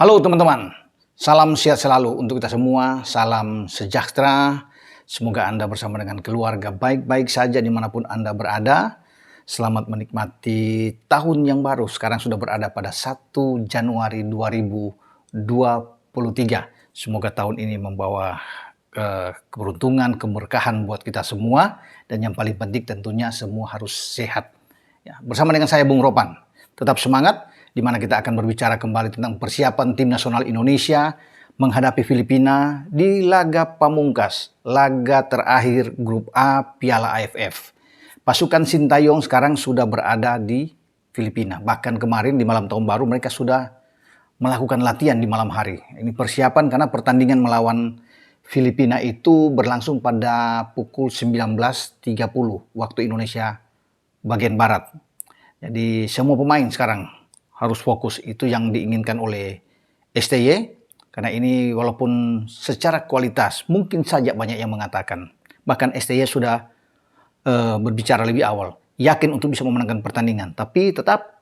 Halo teman-teman, salam sehat selalu untuk kita semua, salam sejahtera. Semoga Anda bersama dengan keluarga baik-baik saja dimanapun Anda berada. Selamat menikmati tahun yang baru, sekarang sudah berada pada 1 Januari 2023. Semoga tahun ini membawa keberuntungan, keberkahan buat kita semua. Dan yang paling penting tentunya semua harus sehat. Ya, bersama dengan saya Bung Ropan, tetap semangat. Di mana kita akan berbicara kembali tentang persiapan tim nasional Indonesia menghadapi Filipina di laga pamungkas, laga terakhir Grup A Piala AFF. Pasukan Sintayong sekarang sudah berada di Filipina. Bahkan kemarin di malam tahun baru mereka sudah melakukan latihan di malam hari. Ini persiapan karena pertandingan melawan Filipina itu berlangsung pada pukul 19.30 waktu Indonesia bagian Barat. Jadi semua pemain sekarang harus fokus, itu yang diinginkan oleh STY, karena ini walaupun secara kualitas mungkin saja banyak yang mengatakan, bahkan STY sudah berbicara lebih awal, yakin untuk bisa memenangkan pertandingan, tapi tetap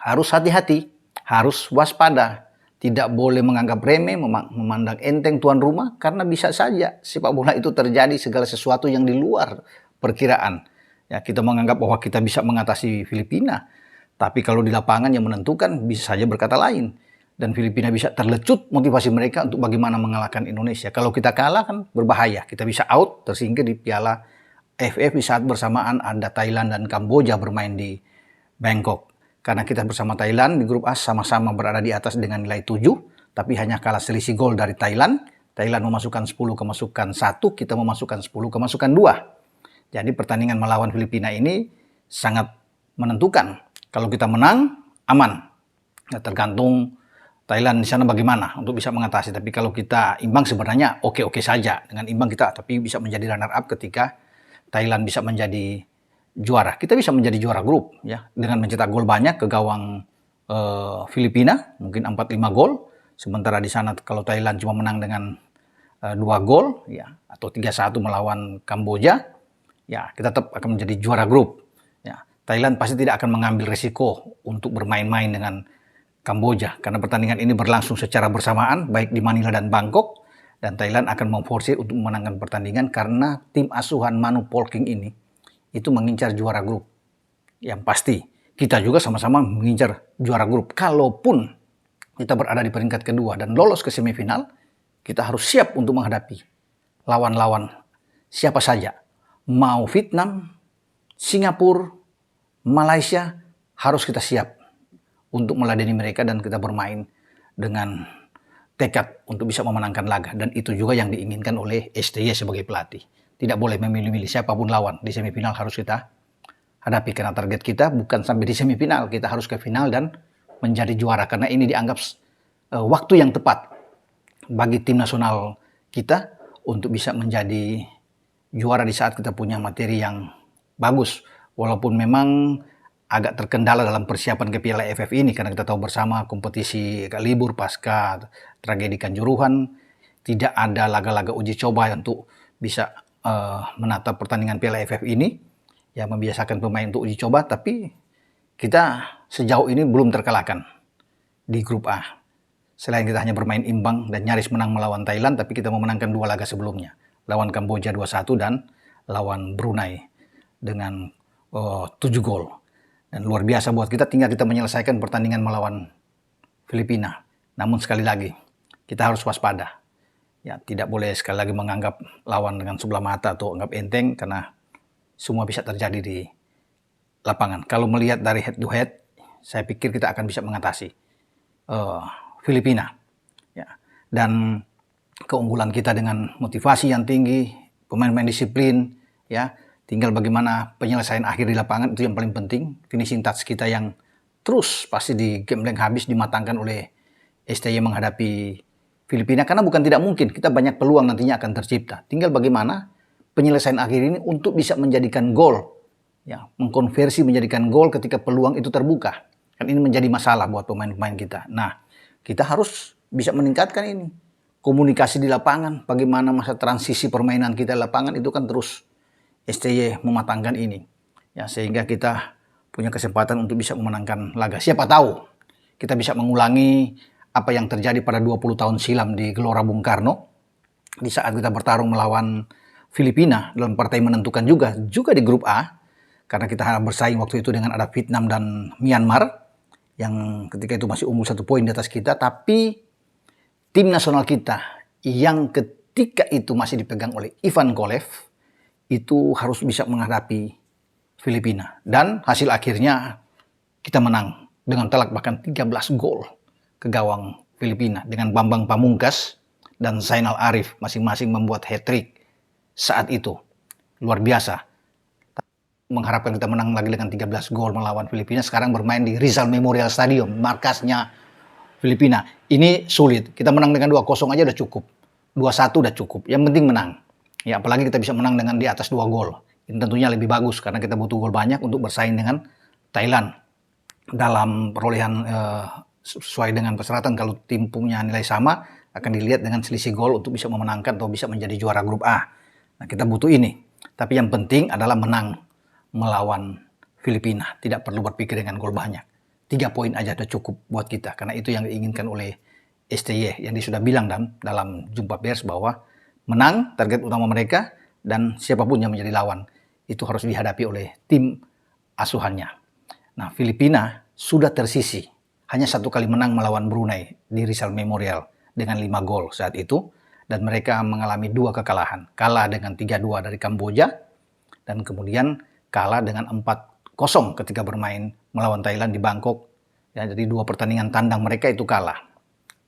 harus hati-hati, harus waspada, tidak boleh menganggap remeh, memandang enteng tuan rumah, karena bisa saja sepak bola itu terjadi segala sesuatu yang di luar perkiraan. Ya, kita menganggap bahwa kita bisa mengatasi Filipina, tapi kalau di lapangan yang menentukan bisa saja berkata lain. Dan Filipina bisa terlecut motivasi mereka untuk bagaimana mengalahkan Indonesia. Kalau kita kalah kan berbahaya. Kita bisa out, tersingkir di Piala AFF di saat bersamaan ada Thailand dan Kamboja bermain di Bangkok. Karena kita bersama Thailand di grup A sama-sama berada di atas dengan nilai 7. Tapi hanya kalah selisih gol dari Thailand. Thailand memasukkan 10 kemasukan 1, kita memasukkan 10 kemasukan 2. Jadi pertandingan melawan Filipina ini sangat menentukan. Kalau kita menang, aman. Ya, tergantung Thailand di sana bagaimana untuk bisa mengatasi. Tapi kalau kita imbang sebenarnya oke-oke saja. Dengan imbang kita tapi bisa menjadi runner up ketika Thailand bisa menjadi juara. Kita bisa menjadi juara grup ya dengan mencetak gol banyak ke gawang Filipina, mungkin 4-5 gol. Sementara di sana kalau Thailand cuma menang dengan 2 gol ya atau 3-1 melawan Kamboja, ya kita tetap akan menjadi juara grup. Thailand pasti tidak akan mengambil risiko untuk bermain-main dengan Kamboja karena pertandingan ini berlangsung secara bersamaan baik di Manila dan Bangkok, dan Thailand akan memforsir untuk memenangkan pertandingan karena tim asuhan Manu Polking ini itu mengincar juara grup. Yang pasti kita juga sama-sama mengincar juara grup. Kalaupun kita berada di peringkat kedua dan lolos ke semifinal, kita harus siap untuk menghadapi lawan-lawan siapa saja. Mau Vietnam, Singapura, Malaysia, harus kita siap untuk meladeni mereka dan kita bermain dengan tekad untuk bisa memenangkan laga. Dan itu juga yang diinginkan oleh STY sebagai pelatih. Tidak boleh memilih-milih siapapun lawan. Di semifinal harus kita hadapi karena target kita bukan sampai di semifinal. Kita harus ke final dan menjadi juara. Karena ini dianggap waktu yang tepat bagi tim nasional kita untuk bisa menjadi juara di saat kita punya materi yang bagus. Walaupun memang agak terkendala dalam persiapan ke Piala AFF ini karena kita tahu bersama kompetisi agak libur pasca tragedi Kanjuruhan, tidak ada laga-laga uji coba untuk bisa menatap pertandingan Piala AFF ini yang membiasakan pemain untuk uji coba, tapi kita sejauh ini belum terkalahkan di grup A. Selain kita hanya bermain imbang dan nyaris menang melawan Thailand, tapi kita memenangkan 2 laga sebelumnya, lawan Kamboja 2-1 dan lawan Brunei dengan 7 gol. Dan luar biasa buat kita, tinggal kita menyelesaikan pertandingan melawan Filipina. Namun sekali lagi, kita harus waspada. Ya, tidak boleh sekali lagi menganggap lawan dengan sebelah mata atau anggap enteng, karena semua bisa terjadi di lapangan. Kalau melihat dari head to head, saya pikir kita akan bisa mengatasi Filipina. Ya. Dan keunggulan kita dengan motivasi yang tinggi, pemain-pemain disiplin, ya. Tinggal bagaimana penyelesaian akhir di lapangan, itu yang paling penting. Finishing touch kita yang terus pasti di game blank habis dimatangkan oleh STY menghadapi Filipina. Karena bukan tidak mungkin, kita banyak peluang nantinya akan tercipta. Tinggal bagaimana penyelesaian akhir ini untuk bisa menjadikan gol. Ya, mengkonversi menjadikan gol ketika peluang itu terbuka. Kan ini menjadi masalah buat pemain-pemain kita. Nah, kita harus bisa meningkatkan ini. Komunikasi di lapangan, bagaimana masa transisi permainan kita di lapangan itu kan terus STY mematangkan ini, ya, sehingga kita punya kesempatan untuk bisa memenangkan laga. Siapa tahu kita bisa mengulangi apa yang terjadi pada 20 tahun silam di Gelora Bung Karno, di saat kita bertarung melawan Filipina dalam partai menentukan juga di grup A, karena kita bersaing waktu itu dengan ada Vietnam dan Myanmar, yang ketika itu masih unggul 1 poin di atas kita, tapi tim nasional kita yang ketika itu masih dipegang oleh Ivan Kolev, itu harus bisa menghadapi Filipina. Dan hasil akhirnya kita menang dengan telak bahkan 13 gol ke gawang Filipina, dengan Bambang Pamungkas dan Zainal Arif masing-masing membuat hat-trick saat itu. Luar biasa. Mengharapkan kita menang lagi dengan 13 gol melawan Filipina. Sekarang bermain di Rizal Memorial Stadium, markasnya Filipina. Ini sulit. Kita menang dengan 2-0 aja udah cukup. 2-1 udah cukup. Yang penting menang. Ya, apalagi kita bisa menang dengan di atas 2 gol. Ini tentunya lebih bagus karena kita butuh gol banyak untuk bersaing dengan Thailand. Dalam perolehan sesuai dengan persyaratan, kalau tim punya nilai sama, akan dilihat dengan selisih gol untuk bisa memenangkan atau bisa menjadi juara grup A. Nah, kita butuh ini. Tapi yang penting adalah menang melawan Filipina. Tidak perlu berpikir dengan gol banyak. 3 poin aja udah cukup buat kita. Karena itu yang diinginkan oleh STY. Yang dia sudah bilang dalam jumpa pers bahwa menang target utama mereka, dan siapapun yang menjadi lawan itu harus dihadapi oleh tim asuhannya. Nah, Filipina sudah tersisi. Hanya 1 kali menang melawan Brunei di Rizal Memorial dengan 5 gol saat itu. Dan mereka mengalami 2 kekalahan. Kalah dengan 3-2 dari Kamboja. Dan kemudian kalah dengan 4-0 ketika bermain melawan Thailand di Bangkok. Ya, jadi 2 pertandingan tandang mereka itu kalah.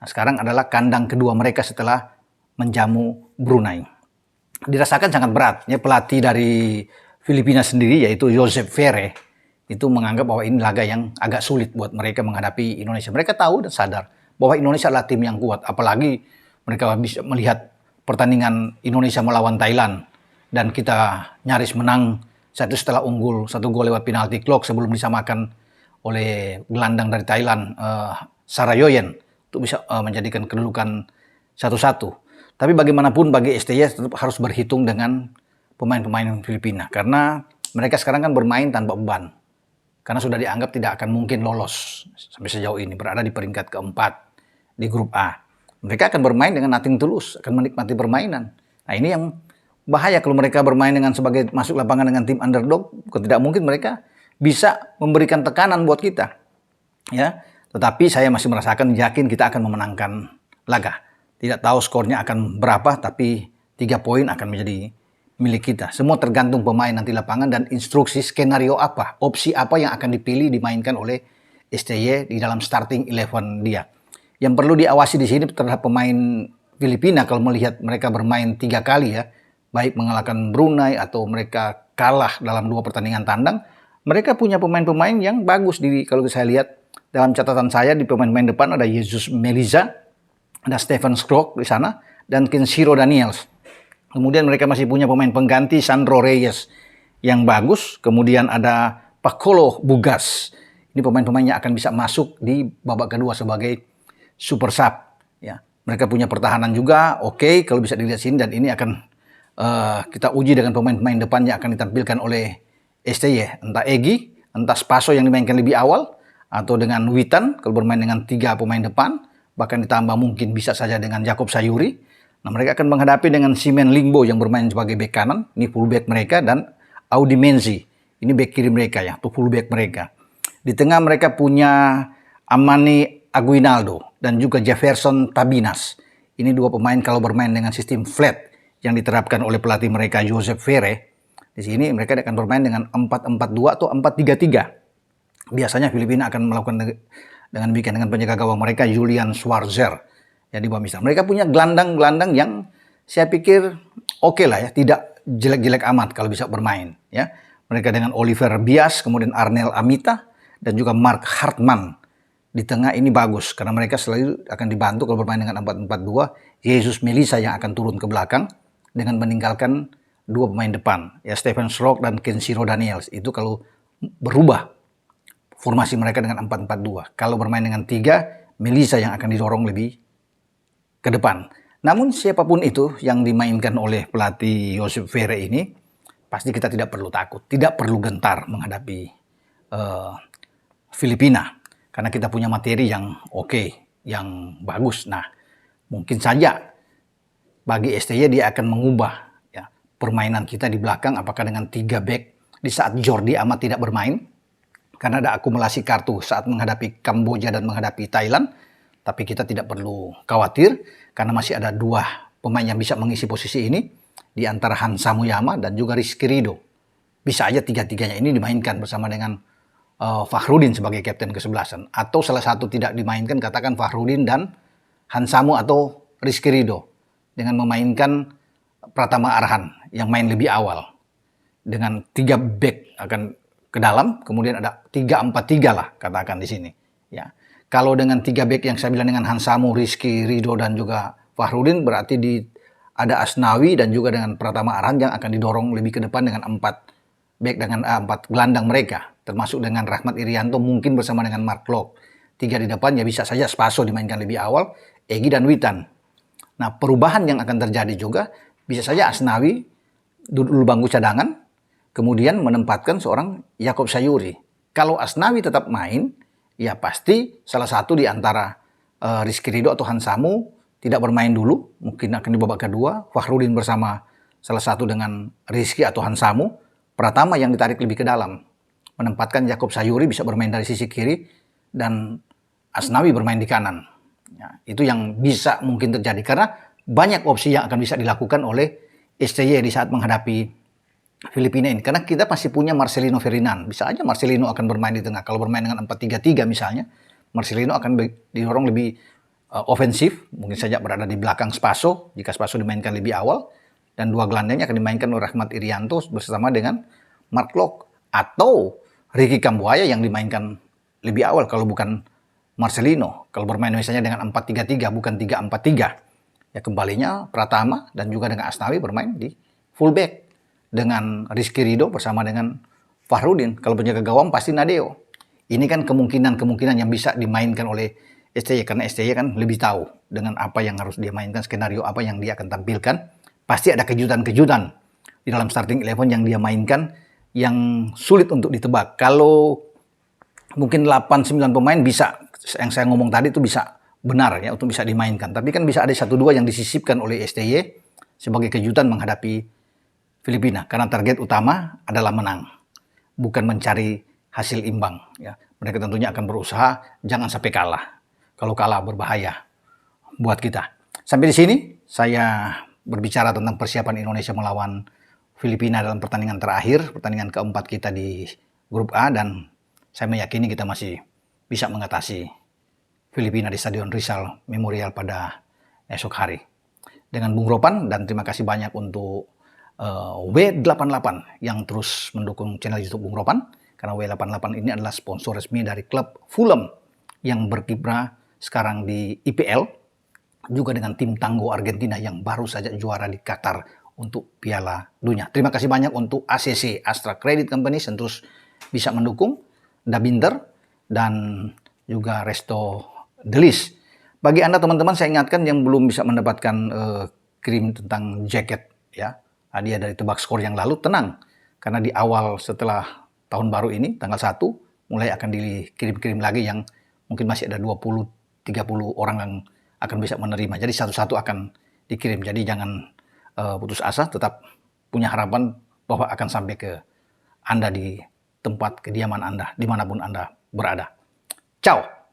Nah, sekarang adalah kandang kedua mereka setelah menjamu Brunei. Dirasakan sangat berat. Ya, pelatih dari Filipina sendiri yaitu Joseph Verre itu menganggap bahwa ini laga yang agak sulit buat mereka menghadapi Indonesia. Mereka tahu dan sadar bahwa Indonesia adalah tim yang kuat. Apalagi mereka bisa melihat pertandingan Indonesia melawan Thailand dan kita nyaris menang setelah unggul 1 gol lewat penalti clock sebelum disamakan oleh gelandang dari Thailand, Sarayoyen, untuk bisa menjadikan kedudukan 1-1. Tapi bagaimanapun bagi STY tetap harus berhitung dengan pemain-pemain Filipina. Karena mereka sekarang kan bermain tanpa beban. Karena sudah dianggap tidak akan mungkin lolos sampai sejauh ini. Berada di peringkat keempat di grup A. Mereka akan bermain dengan nothing tulus. Akan menikmati permainan. Nah, ini yang bahaya kalau mereka bermain dengan sebagai masuk lapangan dengan tim underdog. Tidak mungkin mereka bisa memberikan tekanan buat kita. Ya, tetapi saya masih merasakan yakin kita akan memenangkan laga. Tidak tahu skornya akan berapa, tapi 3 poin akan menjadi milik kita. Semua tergantung pemain nanti lapangan dan instruksi skenario apa, opsi apa yang akan dipilih dimainkan oleh STY di dalam starting 11 dia. Yang perlu diawasi di sini terhadap pemain Filipina kalau melihat mereka bermain 3 kali ya, baik mengalahkan Brunei atau mereka kalah dalam 2 pertandingan tandang, mereka punya pemain-pemain yang bagus. Kalau saya lihat dalam catatan saya di pemain-pemain depan ada Jesus Meliza, ada Stephen Skrok di sana, dan Kenshiro Daniels. Kemudian mereka masih punya pemain pengganti Sandro Reyes yang bagus. Kemudian ada Paolo Bugas. Ini pemain-pemain yang akan bisa masuk di babak kedua sebagai super sub. Ya, mereka punya pertahanan juga, oke, kalau bisa dilihat sini. Dan ini akan kita uji dengan pemain-pemain depan yang akan ditampilkan oleh STY. Entah Egy, entah Spaso yang dimainkan lebih awal, atau dengan Witan kalau bermain dengan 3 pemain depan. Bahkan ditambah mungkin bisa saja dengan Jacob Sayuri. Nah, mereka akan menghadapi dengan Simen Lingbo yang bermain sebagai bek kanan, ini fullback mereka, dan Audi Menzi, ini bek kiri mereka ya, atau fullback mereka. Di tengah mereka punya Amani Aguinaldo dan juga Jefferson Tabinas. Ini 2 pemain kalau bermain dengan sistem flat yang diterapkan oleh pelatih mereka Joseph Verre. Di sini mereka akan bermain dengan 4-4-2 atau 4-3-3. Biasanya Filipina akan melakukan dengan demikian dengan penjaga gawang mereka Julian Schwarzer yang di bawah misal. Mereka punya gelandang-gelandang yang saya pikir oke lah ya, tidak jelek-jelek amat kalau bisa bermain ya. Mereka dengan Oliver Bias, kemudian Arnel Amita dan juga Mark Hartman di tengah ini bagus karena mereka selalu akan dibantu kalau bermain dengan 4-4-2 Jesus Melisa yang akan turun ke belakang dengan meninggalkan 2 pemain depan ya, Stephen Skrok dan Kenshiro Daniels. Itu kalau berubah formasi mereka dengan 4-4-2. Kalau bermain dengan 3, Melisa yang akan didorong lebih ke depan. Namun siapapun itu yang dimainkan oleh pelatih Joseph Verre ini, pasti kita tidak perlu takut, tidak perlu gentar menghadapi Filipina. Karena kita punya materi yang oke. yang bagus. Nah, mungkin saja bagi STY dia akan mengubah ya, permainan kita di belakang, apakah dengan 3 back di saat Jordi Amat tidak bermain, karena ada akumulasi kartu saat menghadapi Kamboja dan menghadapi Thailand. Tapi kita tidak perlu khawatir, karena masih ada 2 pemain yang bisa mengisi posisi ini, di antara Hansa Muyama dan juga Rizky Ridho. Bisa aja 3-3-nya ini dimainkan bersama dengan Fakhrudin sebagai kapten ke-11. Atau salah satu tidak dimainkan, katakan Fakhrudin dan Hansamu atau Rizky Ridho, dengan memainkan Pratama Arhan yang main lebih awal. Dengan 3 back akan ke dalam, kemudian ada 3-4-3 lah katakan di sini. Ya. Kalau dengan 3 back yang saya bilang dengan Hansamu, Rizky Ridho dan juga Fakhrudin, berarti ada Asnawi dan juga dengan Pratama Arhan yang akan didorong lebih ke depan dengan 4 back dengan 4 gelandang mereka, termasuk dengan Rahmat Irianto mungkin bersama dengan Mark Locke. 3 di depan, ya bisa saja Spaso dimainkan lebih awal, Egy dan Witan. Nah, perubahan yang akan terjadi juga, bisa saja Asnawi duduk dulu bangku cadangan, kemudian menempatkan seorang Yaakob Sayuri. Kalau Asnawi tetap main, ya pasti salah satu di antara Rizky Ridho atau Hansamu tidak bermain dulu, mungkin akan di babak kedua, Fakhrudin bersama salah satu dengan Rizky atau Hansamu, Pratama yang ditarik lebih ke dalam, menempatkan Yaakob Sayuri bisa bermain dari sisi kiri, dan Asnawi bermain di kanan. Ya, itu yang bisa mungkin terjadi, karena banyak opsi yang akan bisa dilakukan oleh STY di saat menghadapi Filipina ini. Karena kita masih punya Marcelino Ferdinand. Bisa aja Marcelino akan bermain di tengah. Kalau bermain dengan 4-3-3 misalnya, Marcelino akan didorong lebih ofensif. Mungkin saja berada di belakang Spaso, jika Spaso dimainkan lebih awal. Dan 2 gelandangnya akan dimainkan oleh Rahmat Irianto bersama dengan Mark Locke. Atau Ricky Kambuaya yang dimainkan lebih awal kalau bukan Marcelino. Kalau bermain misalnya dengan 4-3-3 bukan 3-4-3. Ya kembalinya Pratama dan juga dengan Asnawi bermain di fullback. Dengan Rizky Ridho bersama dengan Fakhrudin. Kalau penjaga gawang pasti Nadeo. Ini kan kemungkinan-kemungkinan yang bisa dimainkan oleh STY. Karena STY kan lebih tahu dengan apa yang harus dia mainkan, skenario apa yang dia akan tampilkan. Pasti ada kejutan-kejutan di dalam starting 11 yang dia mainkan yang sulit untuk ditebak. Kalau mungkin 8-9 pemain bisa, yang saya ngomong tadi itu bisa benar ya untuk bisa dimainkan. Tapi kan bisa ada 1-2 yang disisipkan oleh STY sebagai kejutan menghadapi Filipina. Karena target utama adalah menang, bukan mencari hasil imbang. Ya. Mereka tentunya akan berusaha jangan sampai kalah. Kalau kalah berbahaya buat kita. Sampai di sini saya berbicara tentang persiapan Indonesia melawan Filipina dalam pertandingan terakhir, pertandingan keempat kita di grup A, dan saya meyakini kita masih bisa mengatasi Filipina di Stadion Rizal Memorial pada esok hari. Dengan Bung Ropan, dan terima kasih banyak untuk W88 yang terus mendukung channel YouTube Bung Ropan, karena W88 ini adalah sponsor resmi dari klub Fulham yang berkiprah sekarang di IPL, juga dengan tim tangguh Argentina yang baru saja juara di Qatar untuk Piala Dunia. Terima kasih banyak untuk ACC, Astra Credit Company, yang terus bisa mendukung, Dabinder, dan juga Resto Delis. Bagi Anda teman-teman, saya ingatkan yang belum bisa mendapatkan kirim tentang jaket, ya, hadiah dari Tebak Skor yang lalu, tenang. Karena di awal setelah tahun baru ini, tanggal 1, mulai akan dikirim-kirim lagi yang mungkin masih ada 20-30 orang yang akan bisa menerima. Jadi satu-satu akan dikirim. Jadi jangan putus asa, tetap punya harapan bahwa akan sampai ke Anda di tempat kediaman Anda, dimanapun Anda berada. Ciao!